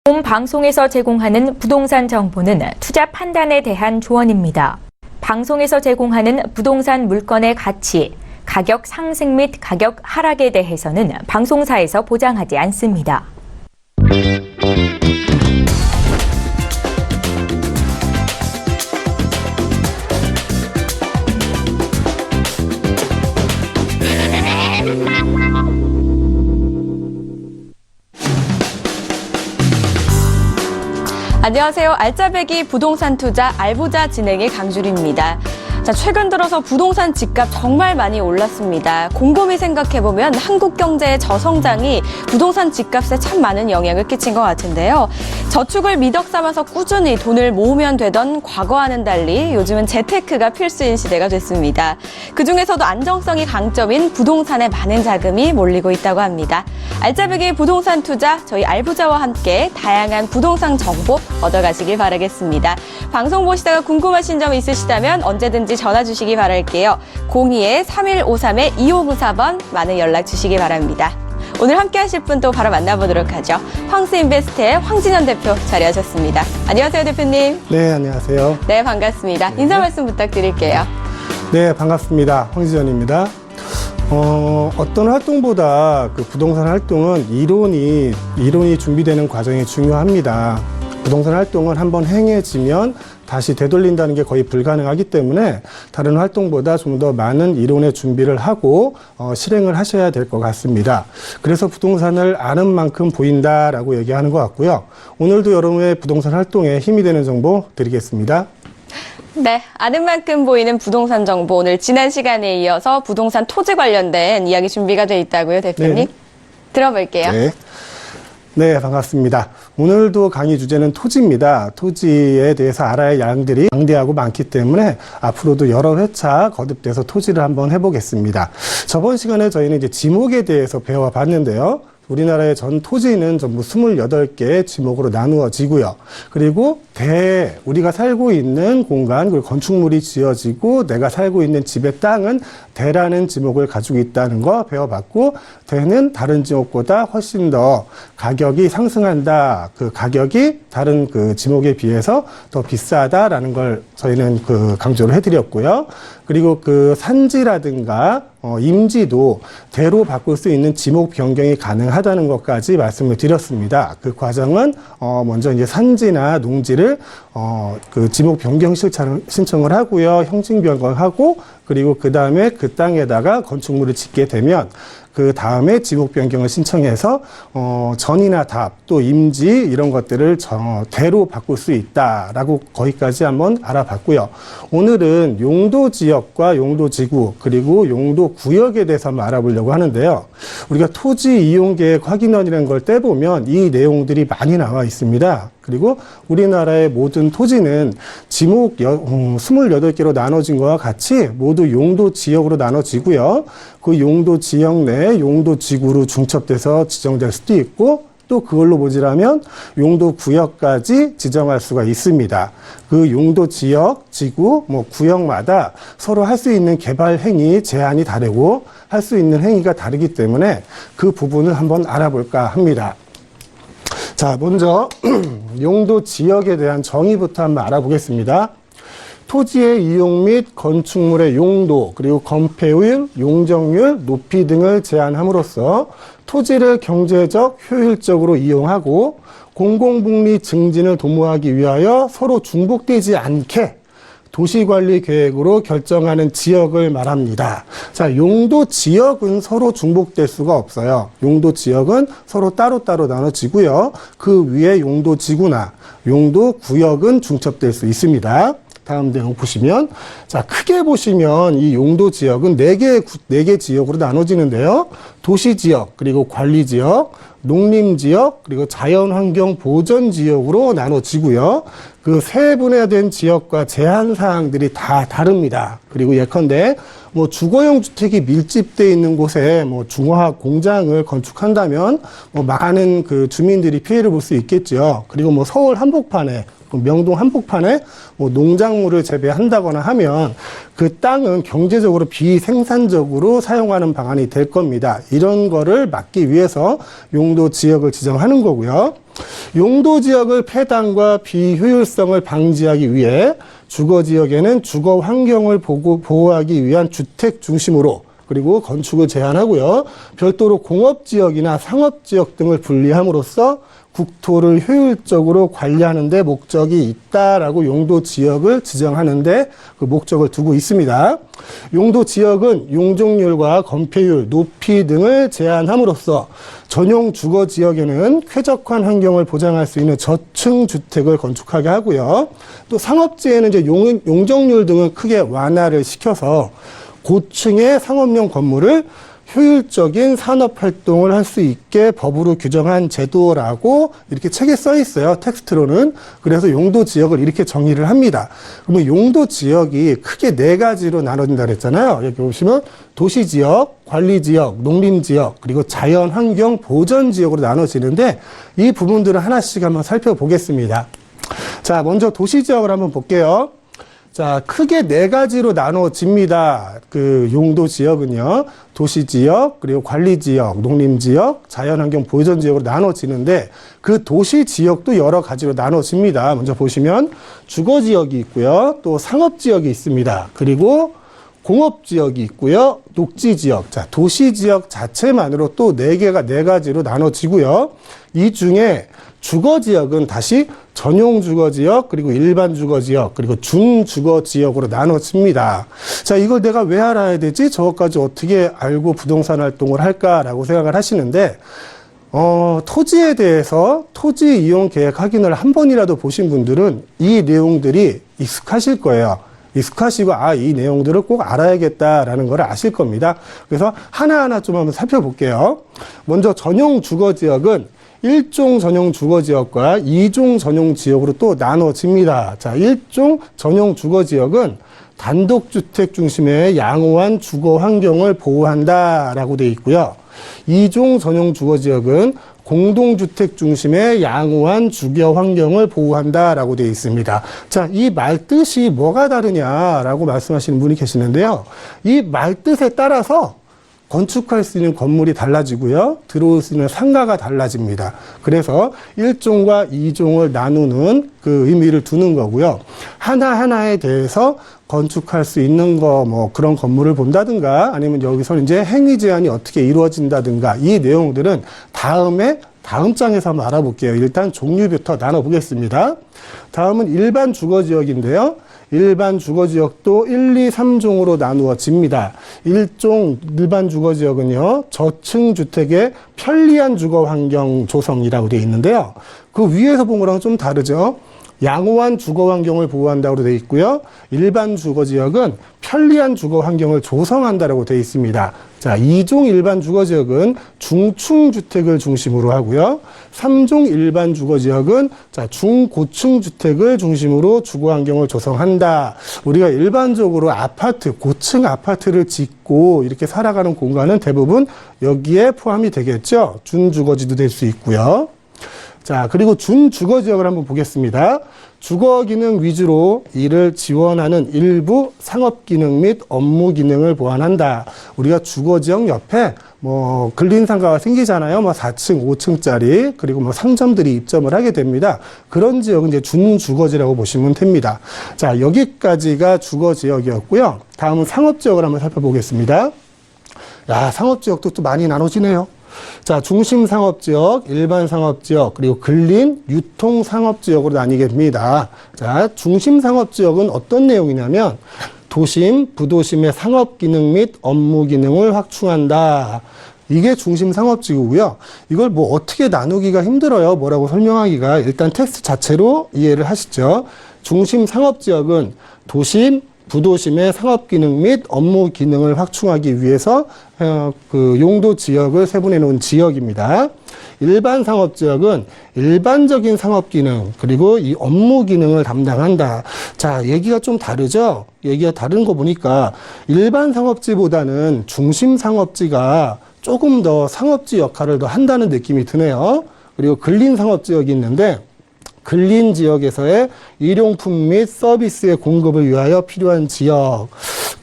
본 방송에서 제공하는 부동산 정보는 투자 판단에 대한 조언입니다. 방송에서 제공하는 부동산 물건의 가치, 가격 상승 및 가격 하락에 대해서는 방송사에서 보장하지 않습니다. 안녕하세요. 알짜배기 부동산 투자 알부자 진행의 강주리입니다. 자, 최근 들어서 부동산 집값 정말 많이 올랐습니다. 곰곰이 생각해보면 한국 경제의 저성장이 부동산 집값에 참 많은 영향을 끼친 것 같은데요. 저축을 미덕 삼아서 꾸준히 돈을 모으면 되던 과거와는 달리 요즘은 재테크가 필수인 시대가 됐습니다. 그중에서도 안정성이 강점인 부동산에 많은 자금이 몰리고 있다고 합니다. 알짜배기 부동산 투자, 저희 알부자와 함께 다양한 부동산 정보 얻어가시길 바라겠습니다. 방송 보시다가 궁금하신 점 있으시다면 언제든지 전화 주시기 바랄게요. 02-3153-2594번 많은 연락 주시기 바랍니다. 오늘 함께 하실 분 또 바로 만나보도록 하죠. 황스인베스트의 황진현 대표 자리하셨습니다. 안녕하세요, 대표님. 네, 안녕하세요. 네, 반갑습니다. 인사 말씀 부탁드릴게요. 네, 반갑습니다. 황진현입니다. 어떤 활동보다 그 부동산 활동은 이론이 준비되는 과정이 중요합니다. 부동산 활동은 한번 행해지면 다시 되돌린다는 게 거의 불가능하기 때문에 다른 활동보다 좀 더 많은 이론의 준비를 하고 실행을 하셔야 될 것 같습니다. 그래서 부동산을 아는 만큼 보인다라고 얘기하는 것 같고요. 오늘도 여러분의 부동산 활동에 힘이 되는 정보 드리겠습니다. 네, 아는 만큼 보이는 부동산 정보, 오늘 지난 시간에 이어서 부동산 토지 관련된 이야기 준비가 돼 있다고요, 대표님? 네. 들어볼게요. 네, 반갑습니다. 오늘도 강의 주제는 토지입니다. 토지에 대해서 알아야 할 양들이 방대하고 많기 때문에 앞으로도 여러 회차 거듭돼서 토지를 한번 해보겠습니다. 저번 시간에 저희는 이제 지목에 대해서 배워봤는데요. 우리나라의 전 토지는 전부 28개의 지목으로 나누어지고요. 그리고 우리가 살고 있는 공간, 그리고 건축물이 지어지고 내가 살고 있는 집의 땅은 대라는 지목을 가지고 있다는 거 배워봤고, 대는 다른 지목보다 훨씬 더 가격이 상승한다. 그 가격이 다른 그 지목에 비해서 더 비싸다라는 걸 저희는 그 강조를 해드렸고요. 그리고 그 산지라든가 임지도 대로 바꿀 수 있는 지목 변경이 가능하다는 것까지 말씀을 드렸습니다. 그 과정은 먼저 이제 산지나 농지를 그 지목 변경 신청을 하고요. 형징 변경하고, 그리고 그 다음에 그 땅에다가 건축물을 짓게 되면 그 다음에 지목 변경을 신청해서 전이나 답, 또 임지 이런 것들을 대로 바꿀 수 있다라고 거기까지 한번 알아봤고요. 오늘은 용도 지역과 용도 지구, 그리고 용도 구역에 대해서 한번 알아보려고 하는데요. 우리가 토지 이용 계획 확인원이라는 걸 떼보면 이 내용들이 많이 나와 있습니다. 그리고 우리나라의 모든 토지는 지목 28개로 나눠진 것과 같이 모두 용도 지역으로 나눠지고요. 그 용도 지역 내 용도 지구로 중첩돼서 지정될 수도 있고, 또 그걸로 모자라면 용도 구역까지 지정할 수가 있습니다. 그 용도 지역, 지구, 구역마다 서로 할 수 있는 개발 행위 제한이 다르고 할 수 있는 행위가 다르기 때문에 그 부분을 한번 알아볼까 합니다. 자, 먼저 용도 지역에 대한 정의부터 한번 알아보겠습니다. 토지의 이용 및 건축물의 용도, 그리고 건폐율, 용적률, 높이 등을 제한함으로써 토지를 경제적, 효율적으로 이용하고 공공복리 증진을 도모하기 위하여 서로 중복되지 않게 도시관리 계획으로 결정하는 지역을 말합니다. 자, 용도 지역은 서로 중복될 수가 없어요. 용도 지역은 서로 따로따로 나눠지고요. 그 위에 용도 지구나 용도 구역은 중첩될 수 있습니다. 다음 내용 보시면, 자, 크게 보시면 이 용도 지역은 4개 지역으로 나눠지는데요. 도시 지역, 그리고 관리 지역, 농림 지역, 그리고 자연환경 보전 지역으로 나눠지고요. 그 세분화된 지역과 제한 사항들이 다 다릅니다. 그리고 예컨대 주거용 주택이 밀집되어 있는 곳에 중화학 공장을 건축한다면 많은 그 주민들이 피해를 볼 수 있겠죠. 그리고 서울 한복판에 명동 한복판에 뭐 농작물을 재배한다거나 하면 그 땅은 경제적으로 비생산적으로 사용하는 방안이 될 겁니다. 이런 거를 막기 위해서 용도 지역을 지정하는 거고요. 용도 지역을 폐단과 비효율성을 방지하기 위해 주거 지역에는 주거 환경을 보호하기 위한 주택 중심으로 그리고 건축을 제한하고요. 별도로 공업지역이나 상업지역 등을 분리함으로써 국토를 효율적으로 관리하는 데 목적이 있다라고 용도 지역을 지정하는데 그 목적을 두고 있습니다. 용도 지역은 용적률과 건폐율, 높이 등을 제한함으로써 전용 주거 지역에는 쾌적한 환경을 보장할 수 있는 저층 주택을 건축하게 하고요. 또 상업지에는 이제 용적률 등을 크게 완화를 시켜서 고층의 상업용 건물을 효율적인 산업 활동을 할 수 있게 법으로 규정한 제도라고 이렇게 책에 써 있어요. 텍스트로는. 그래서 용도 지역을 이렇게 정의를 합니다. 그러면 용도 지역이 크게 4가지로 나눠진다 그랬잖아요. 여기 보시면 도시 지역, 관리 지역, 농림 지역, 그리고 자연 환경 보전 지역으로 나눠지는데 이 부분들을 하나씩 한번 살펴보겠습니다. 자, 먼저 도시 지역을 한번 볼게요. 자, 크게 4가지로 나눠집니다. 그 용도 지역은요. 도시 지역, 그리고 관리 지역, 농림 지역, 자연환경 보전 지역으로 나눠지는데 그 도시 지역도 여러 가지로 나눠집니다. 먼저 보시면 주거 지역이 있고요. 또 상업 지역이 있습니다. 그리고 공업 지역이 있고요. 녹지 지역. 자, 도시 지역 자체만으로 또 4가지로 나눠지고요. 이 중에 주거 지역은 다시 전용 주거 지역, 그리고 일반 주거 지역, 그리고 준주거 지역으로 나눠집니다. 자, 이걸 내가 왜 알아야 되지? 저것까지 어떻게 알고 부동산 활동을 할까라고 생각을 하시는데, 토지에 대해서 토지 이용 계획 확인을 한 번이라도 보신 분들은 이 내용들이 익숙하실 거예요. 익숙하시고, 이 내용들을 꼭 알아야겠다라는 걸 아실 겁니다. 그래서 하나하나 좀 한번 살펴볼게요. 먼저 전용 주거 지역은 1종 전용 주거 지역과 2종 전용 지역으로 또 나눠집니다. 자, 1종 전용 주거 지역은 단독주택 중심의 양호한 주거 환경을 보호한다라고 되어 있고요. 2종 전용 주거 지역은 공동주택 중심의 양호한 주거 환경을 보호한다라고 되어 있습니다. 자, 이 말뜻이 뭐가 다르냐라고 말씀하시는 분이 계시는데요. 이 말뜻에 따라서 건축할 수 있는 건물이 달라지고요. 들어올 수 있는 상가가 달라집니다. 그래서 1종과 2종을 나누는 그 의미를 두는 거고요. 하나하나에 대해서 건축할 수 있는 그런 건물을 본다든가 아니면 여기서 이제 행위 제한이 어떻게 이루어진다든가 이 내용들은 다음 장에서 한번 알아볼게요. 일단 종류부터 나눠보겠습니다. 다음은 일반 주거 지역인데요. 일반 주거지역도 1, 2, 3종으로 나누어집니다. 1종 일반 주거지역은요, 저층 주택의 편리한 주거 환경 조성이라고 되어 있는데요. 그 위에서 본 거랑 좀 다르죠. 양호한 주거 환경을 보호한다고 되어 있고요. 일반 주거지역은 편리한 주거 환경을 조성한다고 되어 있습니다. 자, 2종 일반 주거지역은 중층 주택을 중심으로 하고요. 3종 일반 주거지역은 중고층 주택을 중심으로 주거 환경을 조성한다. 우리가 일반적으로 고층 아파트를 짓고 이렇게 살아가는 공간은 대부분 여기에 포함이 되겠죠. 준주거지도 될 수 있고요. 자, 그리고 준주거 지역을 한번 보겠습니다. 주거 기능 위주로 이를 지원하는 일부 상업 기능 및 업무 기능을 보완한다. 우리가 주거 지역 옆에 근린 상가가 생기잖아요. 4층, 5층짜리, 그리고 상점들이 입점을 하게 됩니다. 그런 지역은 이제 준주거지라고 보시면 됩니다. 자, 여기까지가 주거 지역이었고요. 다음은 상업 지역을 한번 살펴보겠습니다. 야, 상업 지역도 또 많이 나눠지네요. 자, 중심 상업지역, 일반 상업지역, 그리고 근린, 유통 상업지역으로 나뉘게 됩니다. 자, 중심 상업지역은 어떤 내용이냐면, 도심, 부도심의 상업 기능 및 업무 기능을 확충한다. 이게 중심 상업지구고요. 이걸 어떻게 나누기가 힘들어요. 뭐라고 설명하기가. 일단 텍스트 자체로 이해를 하시죠. 중심 상업지역은 도심, 부도심의 상업 기능 및 업무 기능을 확충하기 위해서 그 용도 지역을 세분해 놓은 지역입니다. 일반 상업 지역은 일반적인 상업 기능 그리고 이 업무 기능을 담당한다. 자, 얘기가 좀 다르죠? 얘기가 다른 거 보니까 일반 상업지보다는 중심 상업지가 조금 더 상업지 역할을 더 한다는 느낌이 드네요. 그리고 근린 상업지역이 있는데 근린 지역에서의 일용품 및 서비스의 공급을 위하여 필요한 지역.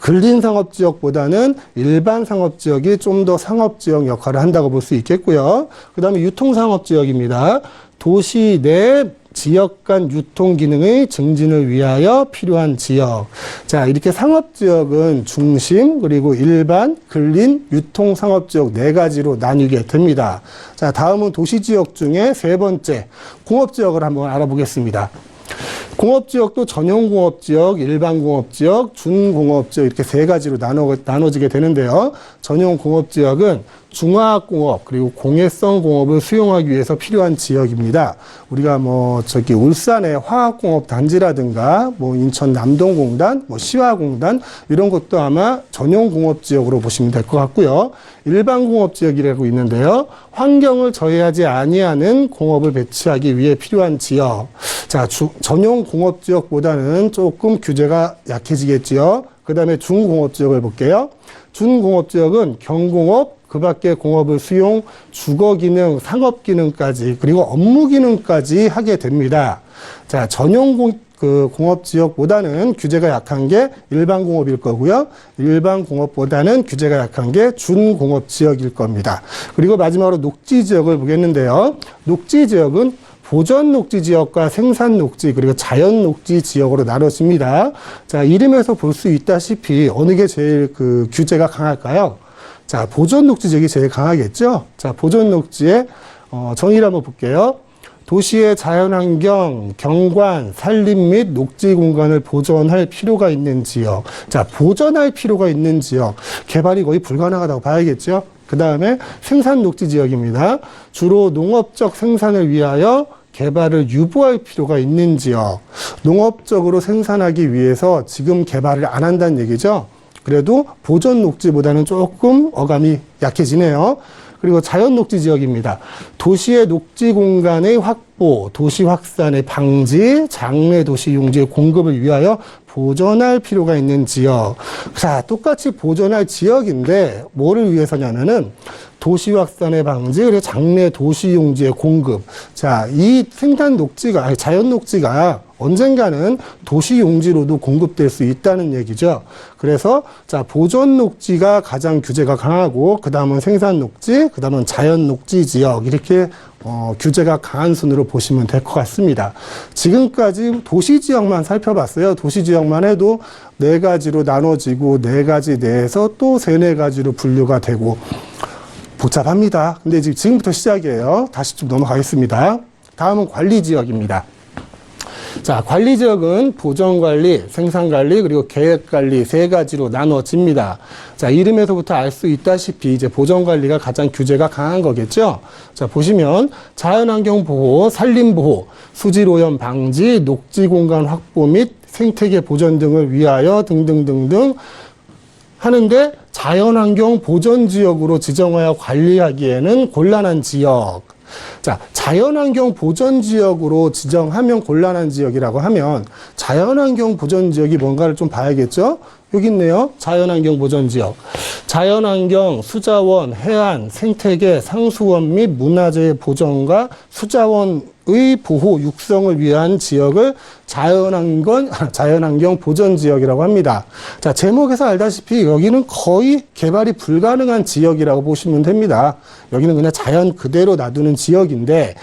근린 상업지역보다는 일반 상업지역이 좀 더 상업지역 역할을 한다고 볼 수 있겠고요. 그 다음에 유통상업지역입니다. 도시 내 지역 간 유통 기능의 증진을 위하여 필요한 지역. 자, 이렇게 상업지역은 중심, 그리고 일반, 근린, 유통 상업지역 네 가지로 나뉘게 됩니다. 자, 다음은 도시지역 중에 세 번째, 공업지역을 한번 알아보겠습니다. 공업지역도 전용공업지역, 일반공업지역, 준공업지역 이렇게 세 가지로 나눠지게 되는데요. 전용공업지역은 중화학공업 그리고 공예성 공업을 수용하기 위해서 필요한 지역입니다. 우리가 울산의 화학공업 단지라든가 인천 남동공단, 시화공단 이런 것도 아마 전용공업지역으로 보시면 될 것 같고요. 일반공업지역이라고 있는데요. 환경을 저해하지 아니하는 공업을 배치하기 위해 필요한 지역. 자, 전용공업지역보다는 조금 규제가 약해지겠지요. 그 다음에 준공업지역을 볼게요. 준공업지역은 경공업, 그 밖에 공업을 수용, 주거기능, 상업기능까지, 그리고 업무기능까지 하게 됩니다. 자, 공업지역보다는 규제가 약한 게 일반공업일 거고요. 일반공업보다는 규제가 약한 게 준공업지역일 겁니다. 그리고 마지막으로 녹지지역을 보겠는데요. 녹지지역은 보전녹지지역과 생산녹지 그리고 자연녹지지역으로 나눠집니다. 자, 이름에서 볼 수 있다시피 어느 게 제일 규제가 강할까요? 자, 보전녹지지역이 제일 강하겠죠? 자, 보전녹지의 정의를 한번 볼게요. 도시의 자연환경, 경관, 산림 및 녹지 공간을 보존할 필요가 있는 지역. 자, 보존할 필요가 있는 지역. 개발이 거의 불가능하다고 봐야겠죠? 그 다음에 생산녹지지역입니다. 주로 농업적 생산을 위하여 개발을 유보할 필요가 있는 지역. 농업적으로 생산하기 위해서 지금 개발을 안 한다는 얘기죠. 그래도 보존 녹지보다는 조금 어감이 약해지네요. 그리고 자연 녹지 지역입니다. 도시의 녹지 공간의 확보, 도시 확산의 방지, 장래 도시 용지의 공급을 위하여 보존할 필요가 있는 지역. 자, 똑같이 보존할 지역인데 뭐를 위해서냐면은 도시 확산의 방지, 그리고 장래 도시 용지의 공급. 자, 이 생산 녹지가, 자연 녹지가 언젠가는 도시 용지로도 공급될 수 있다는 얘기죠. 그래서 자, 보존 녹지가 가장 규제가 강하고 그 다음은 생산 녹지, 그 다음은 자연 녹지 지역 이렇게 규제가 강한 순으로 보시면 될 것 같습니다. 지금까지 도시 지역만 살펴봤어요. 도시 지역만 해도 네 가지로 나눠지고 네 가지 내에서 또 세네 가지로 분류가 되고 복잡합니다. 근데 지금부터 시작이에요. 다시 좀 넘어가겠습니다. 다음은 관리지역입니다. 자, 관리지역은 보전관리, 생산관리, 그리고 계획관리 세 가지로 나눠집니다. 자, 이름에서부터 알 수 있다시피 이제 보전관리가 가장 규제가 강한 거겠죠. 자, 보시면 자연환경 보호, 산림 보호, 수질오염 방지, 녹지 공간 확보 및 생태계 보전 등을 위하여 등등등등 하는데 자연환경 보전지역으로 지정하여 관리하기에는 곤란한 지역. 자, 자연환경 보전지역으로 지정하면 곤란한 지역이라고 하면 자연환경 보전지역이 뭔가를 좀 봐야겠죠? 여기 있네요. 자연환경 보전지역. 자연환경, 수자원, 해안, 생태계, 상수원 및 문화재의 보전과 수자원의 보호, 육성을 위한 지역을 자연환경 보전지역이라고 합니다. 자, 제목에서 알다시피 여기는 거의 개발이 불가능한 지역이라고 보시면 됩니다. 여기는 그냥 자연 그대로 놔두는 지역인데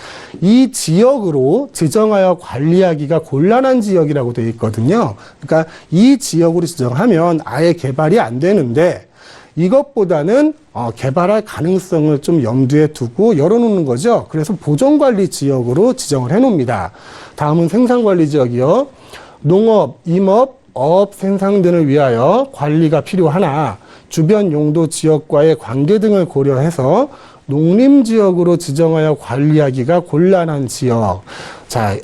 이 지역으로 지정하여 관리하기가 곤란한 지역이라고 되어 있거든요. 그러니까 이 지역으로 지정하면 아예 개발이 안 되는데 이것보다는 개발할 가능성을 좀 염두에 두고 열어놓는 거죠. 그래서 보전관리 지역으로 지정을 해놓습니다. 다음은 생산관리 지역이요. 농업, 임업, 어업 생산 등을 위하여 관리가 필요하나 주변 용도 지역과의 관계 등을 고려해서 농림지역으로 지정하여 관리하기가 곤란한 지역. 자,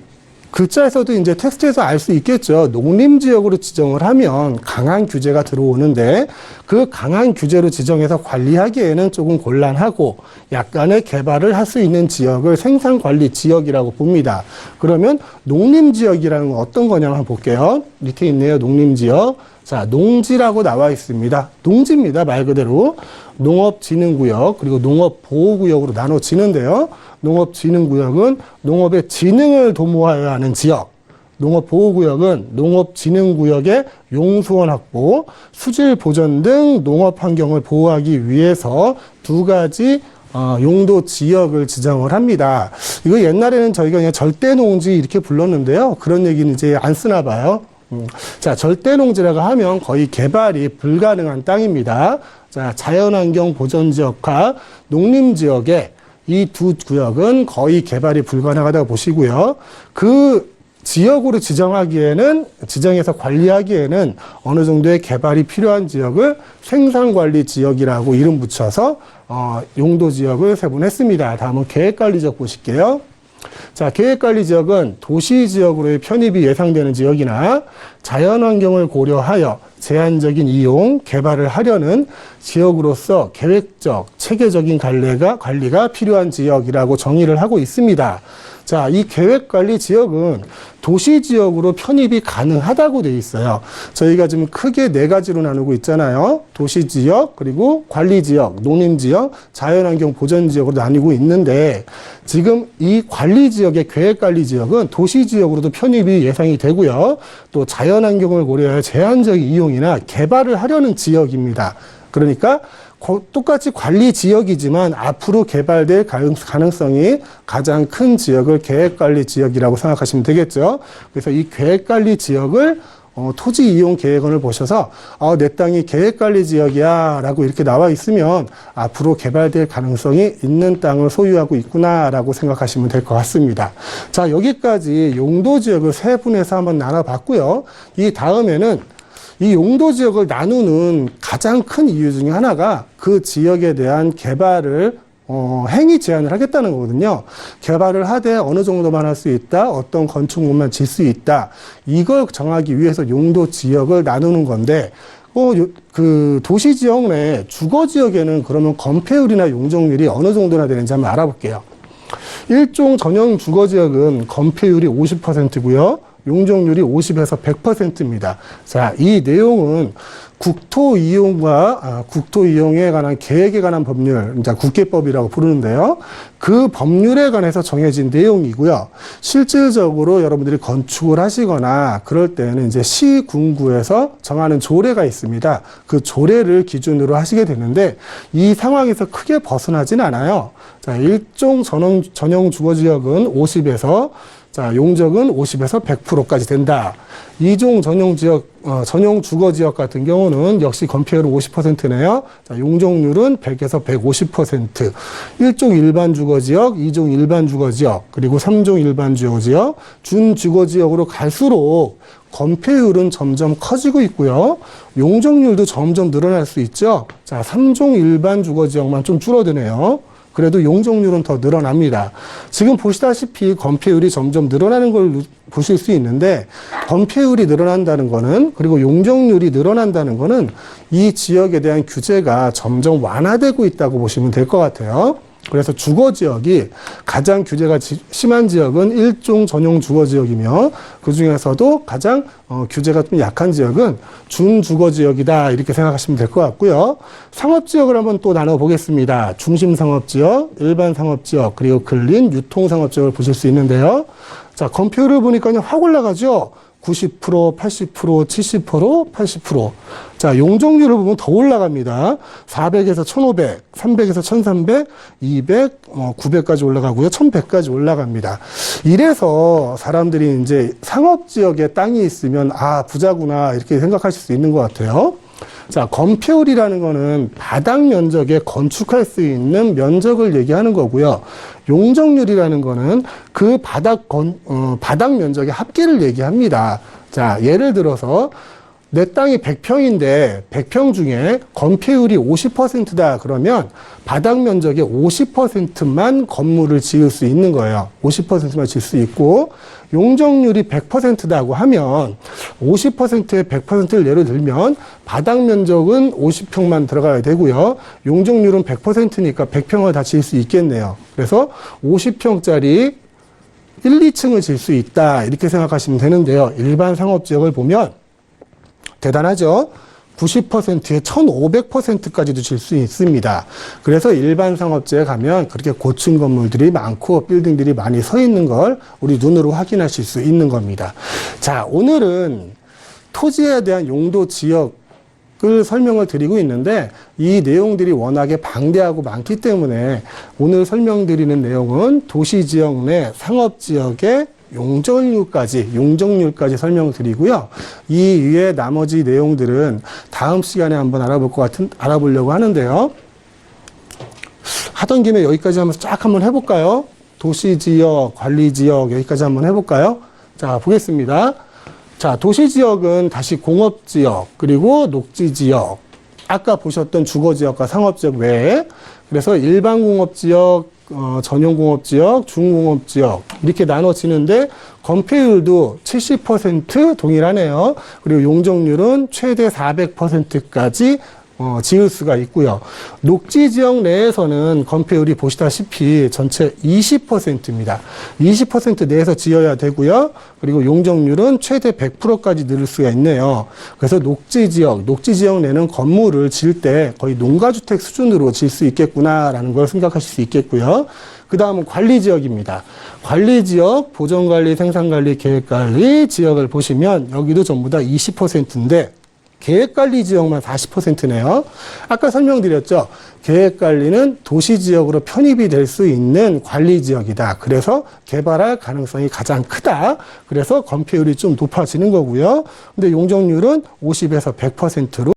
글자에서도 이제 텍스트에서 알 수 있겠죠. 농림지역으로 지정을 하면 강한 규제가 들어오는데 그 강한 규제로 지정해서 관리하기에는 조금 곤란하고 약간의 개발을 할 수 있는 지역을 생산관리 지역이라고 봅니다. 그러면 농림지역이라는 건 어떤 거냐 한번 볼게요. 밑에 있네요. 농림지역. 자, 농지라고 나와 있습니다. 농지입니다. 말 그대로. 농업진흥구역 그리고 농업보호구역으로 나눠지는데요. 농업진흥구역은 농업의 진흥을 도모하여야 하는 지역. 농업보호구역은 농업진흥구역의 용수원 확보, 수질 보전 등 농업 환경을 보호하기 위해서 두 가지 용도 지역을 지정을 합니다. 이거 옛날에는 저희가 그냥 절대농지 이렇게 불렀는데요. 그런 얘기는 이제 안 쓰나 봐요. 자, 절대농지라고 하면 거의 개발이 불가능한 땅입니다. 자, 자연환경 보전지역과 농림지역의 이 두 구역은 거의 개발이 불가능하다고 보시고요. 그 지역으로 지정해서 관리하기에는 어느 정도의 개발이 필요한 지역을 생산관리 지역이라고 이름 붙여서 용도 지역을 세분했습니다. 다음은 계획관리지역 보실게요. 자, 계획관리지역은 도시지역으로의 편입이 예상되는 지역이나 자연환경을 고려하여 제한적인 이용, 개발을 하려는 지역으로서 계획적, 체계적인 관리가 필요한 지역이라고 정의를 하고 있습니다. 자, 이 계획관리 지역은 도시지역으로 편입이 가능하다고 되어 있어요. 저희가 지금 크게 네 가지로 나누고 있잖아요. 도시지역, 그리고 관리지역, 농림지역, 자연환경 보전지역으로 나뉘고 있는데 지금 이 관리지역의 계획관리지역은 도시지역으로도 편입이 예상이 되고요. 또 자연환경을 고려하여 제한적 이용이나 개발을 하려는 지역입니다. 그러니까 똑같이 관리 지역이지만 앞으로 개발될 가능성이 가장 큰 지역을 계획관리 지역이라고 생각하시면 되겠죠. 그래서 이 계획관리 지역을 토지 이용 계획원을 보셔서 내 땅이 계획관리 지역이야 라고 이렇게 나와 있으면 앞으로 개발될 가능성이 있는 땅을 소유하고 있구나 라고 생각하시면 될 것 같습니다. 자, 여기까지 용도 지역을 세 분해서 한번 나눠봤고요. 이 다음에는 이 용도 지역을 나누는 가장 큰 이유 중에 하나가 그 지역에 대한 개발을 행위 제한을 하겠다는 거거든요. 개발을 하되 어느 정도만 할 수 있다, 어떤 건축물만 질 수 있다, 이걸 정하기 위해서 용도 지역을 나누는 건데 그 도시 지역 내 주거 지역에는 그러면 건폐율이나 용적률이 어느 정도나 되는지 한번 알아볼게요. 일종 전용 주거 지역은 건폐율이 50%고요. 용적률이 50에서 100%입니다. 자, 이 내용은 국토 이용에 관한 계획에 관한 법률, 이제 국계법이라고 부르는데요. 그 법률에 관해서 정해진 내용이고요. 실질적으로 여러분들이 건축을 하시거나 그럴 때는 이제 시군구에서 정하는 조례가 있습니다. 그 조례를 기준으로 하시게 되는데 이 상황에서 크게 벗어나진 않아요. 자, 일종 전용 주거지역은 50에서 용적은 50에서 100%까지 된다. 이종 전용 주거 지역 같은 경우는 역시 건폐율은 50%네요. 자, 용적률은 100에서 150%. 1종 일반 주거 지역, 2종 일반 주거 지역, 그리고 3종 일반 주거 지역, 준 주거 지역으로 갈수록 건폐율은 점점 커지고 있고요. 용적률도 점점 늘어날 수 있죠. 자, 3종 일반 주거 지역만 좀 줄어드네요. 그래도 용적률은 더 늘어납니다. 지금 보시다시피 건폐율이 점점 늘어나는 걸 보실 수 있는데 건폐율이 늘어난다는 거는 그리고 용적률이 늘어난다는 거는 이 지역에 대한 규제가 점점 완화되고 있다고 보시면 될 것 같아요. 그래서 주거지역이 가장 규제가 심한 지역은 일종 전용 주거지역이며 그중에서도 가장 규제가 좀 약한 지역은 준주거지역이다 이렇게 생각하시면 될 것 같고요. 상업지역을 한번 또 나눠보겠습니다. 중심상업지역, 일반상업지역, 그리고 근린, 유통상업지역을 보실 수 있는데요. 자, 건폐율을 보니까 확 올라가죠. 90%, 80%, 70%, 80%. 자, 용적률을 보면 더 올라갑니다. 400에서 1500, 300에서 1300, 200, 900까지 올라가고요. 1100까지 올라갑니다. 이래서 사람들이 이제 상업지역에 땅이 있으면 부자구나 이렇게 생각하실 수 있는 것 같아요. 자, 건폐율이라는 거는 바닥 면적에 건축할 수 있는 면적을 얘기하는 거고요. 용적률이라는 거는 그 바닥 면적의 합계를 얘기합니다. 자, 예를 들어서 내 땅이 100평인데 100평 중에 건폐율이 50%다 그러면 바닥 면적의 50%만 건물을 지을 수 있는 거예요. 50%만 지을 수 있고 용적률이 100%다고 하면 50%의 100%를 예를 들면 바닥 면적은 50평만 들어가야 되고요. 용적률은 100%니까 100평을 다 지을 수 있겠네요. 그래서 50평짜리 1, 2층을 지을 수 있다 이렇게 생각하시면 되는데요. 일반 상업지역을 보면 대단하죠? 90%에 1500%까지도 질 수 있습니다. 그래서 일반 상업지에 가면 그렇게 고층 건물들이 많고 빌딩들이 많이 서 있는 걸 우리 눈으로 확인하실 수 있는 겁니다. 자, 오늘은 토지에 대한 용도 지역을 설명을 드리고 있는데 이 내용들이 워낙에 방대하고 많기 때문에 오늘 설명드리는 내용은 도시지역 내 상업지역의 용적률까지 설명을 드리고요. 이 위에 나머지 내용들은 다음 시간에 한번 알아보려고 하는데요. 하던 김에 여기까지 한번 해볼까요? 도시지역, 관리지역 여기까지 한번 해볼까요? 자, 보겠습니다. 자, 도시지역은 다시 공업지역, 그리고 녹지지역, 아까 보셨던 주거지역과 상업지역 외에 그래서 일반 공업지역, 전용공업지역, 중공업지역 이렇게 나눠지는데 건폐율도 70% 동일하네요. 그리고 용적률은 최대 400%까지 지을 수가 있고요. 녹지지역 내에서는 건폐율이 보시다시피 전체 20%입니다. 20% 내에서 지어야 되고요. 그리고 용적률은 최대 100%까지 늘릴 수가 있네요. 그래서 녹지지역 내는 건물을 지을 때 거의 농가주택 수준으로 지을 수 있겠구나라는 걸 생각하실 수 있겠고요. 그 다음은 관리지역입니다. 관리지역, 보존관리, 생산관리, 계획관리 지역을 보시면 여기도 전부 다 20%인데 계획관리 지역만 40%네요. 아까 설명드렸죠. 계획관리는 도시지역으로 편입이 될 수 있는 관리지역이다. 그래서 개발할 가능성이 가장 크다. 그래서 건폐율이 좀 높아지는 거고요. 근데 용적률은 50에서 100%로